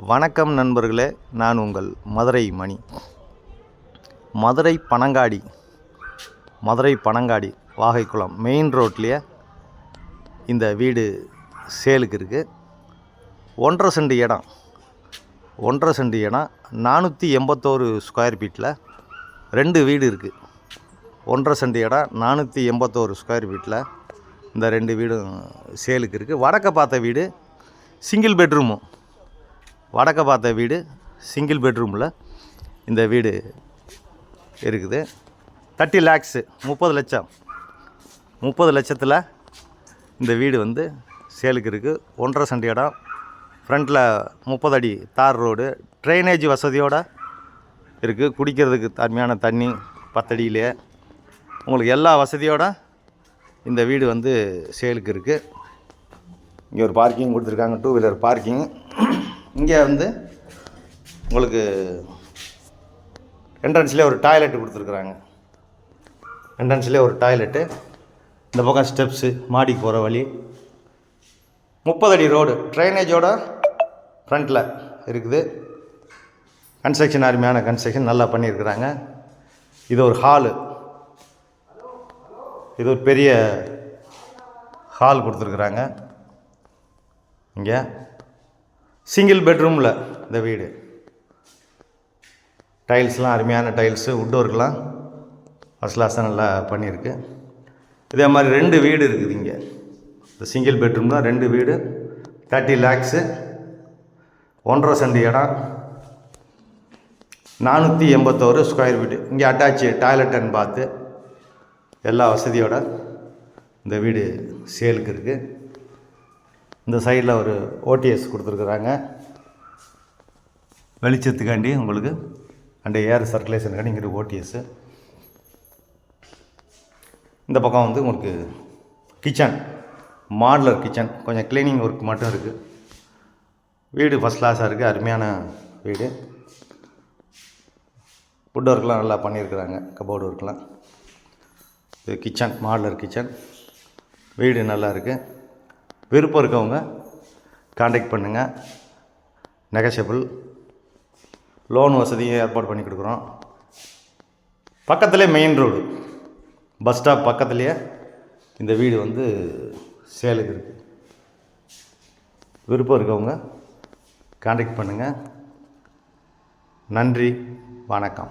வணக்கம் நண்பர்களே, நான் உங்கள் மதுரை மணி. மதுரை பனங்காடி வாகைக்குளம் மெயின் ரோட்லேயே இந்த வீடு சேலுக்கு இருக்குது. 1.5 சென்ட் இடம் 481 ஸ்கொயர் ஃபீட்டில் 2 வீடு இருக்குது. 1.5 சென்ட் இடம் 481 ஸ்கொயர் ஃபீட்டில் இந்த 2 வீடும் சேலுக்கு இருக்குது. வடக்க பார்த்த வீடு சிங்கிள் பெட்ரூமில் இந்த வீடு இருக்குது. 30 lakhs 30 லட்சத்தில் இந்த வீடு வந்து சேலுக்கு இருக்குது. 1.5 சென்ட் இடம், ஃப்ரண்ட்டில் 30 அடி தார் ரோடு, ட்ரைனேஜ் வசதியோடு இருக்குது. குடிக்கிறதுக்கு அருமையான தண்ணி 10 அடியிலே உங்களுக்கு எல்லா வசதியோடு இந்த வீடு வந்து சேலுக்கு இருக்குது. இங்கே ஒரு பார்க்கிங் கொடுத்துருக்காங்க, 2 வீலர் பார்க்கிங். இங்கே வந்து உங்களுக்கு என்ட்ரன்ஸ்லேயே ஒரு டாய்லெட்டு கொடுத்துருக்குறாங்க. இந்த பக்கம் ஸ்டெப்ஸு, மாடிக்கு போகிற வழி, 30 அடி ரோடு, ட்ரைனேஜோட ஃப்ரண்ட்டில் இருக்குது. கன்ஸ்ட்ரக்ஷன் அருமையான கன்ஸ்ட்ரக்ஷன், நல்லா பண்ணியிருக்கிறாங்க. இது ஒரு ஹாலு, இது ஒரு பெரிய ஹால் கொடுத்துருக்குறாங்க. இங்கே சிங்கிள் பெட்ரூமில் இந்த வீடு, டைல்ஸ்லாம் அருமையான டைல்ஸு, வுட் ஒர்க்லாம் ஃபஸ்ட் கிளாஸாக நல்லா பண்ணியிருக்கு. இதே மாதிரி 2 வீடு இருக்குது இங்கே. இந்த சிங்கிள் பெட்ரூம் தான் 2 வீடு, 30 lakhs, 1.5 சென்ட் இடம், 481 ஸ்கொயர் ஃபீட்டு. இங்கே அட்டாச்சு டாய்லெட் அண்ட் பாத்து எல்லா வசதியோட இந்த வீடு சேலுக்கு இருக்குது. இந்த சைடில் ஒரு ஓடிஎஸ் கொடுத்துருக்குறாங்க, வெளிச்சத்துக்காண்டி உங்களுக்கு அண்ட் ஏர் சர்க்குலேஷனுக்காண்டி இங்கே ஓடிஎஸ்ஸு. இந்த பக்கம் வந்து உங்களுக்கு கிச்சன், மாடுலர் கிச்சன், கொஞ்சம் க்ளீனிங் ஒர்க் மட்டும் இருக்குது. வீடு ஃபஸ்ட் கிளாஸாக இருக்குது, அருமையான வீடு. வுட் ஒர்க்லாம் நல்லா பண்ணியிருக்கிறாங்க, கபோர்டு ஒர்க்லாம். இது கிச்சன், மாடுலர் கிச்சன். வீடு நல்லா இருக்குது. விருப்பம் இருக்கவங்க காண்டாக்ட் பண்ணுங்கள். நெகஷியபிள், லோன் வசதியும் ஏற்பாடு பண்ணி கொடுக்குறோம். பக்கத்துலேயே மெயின் ரோடு, பஸ் ஸ்டாப் பக்கத்துலேயே இந்த வீடு வந்து சேலுக்கு இருக்குது. விருப்பம் இருக்கவங்க காண்டாக்ட் பண்ணுங்கள். நன்றி, வணக்கம்.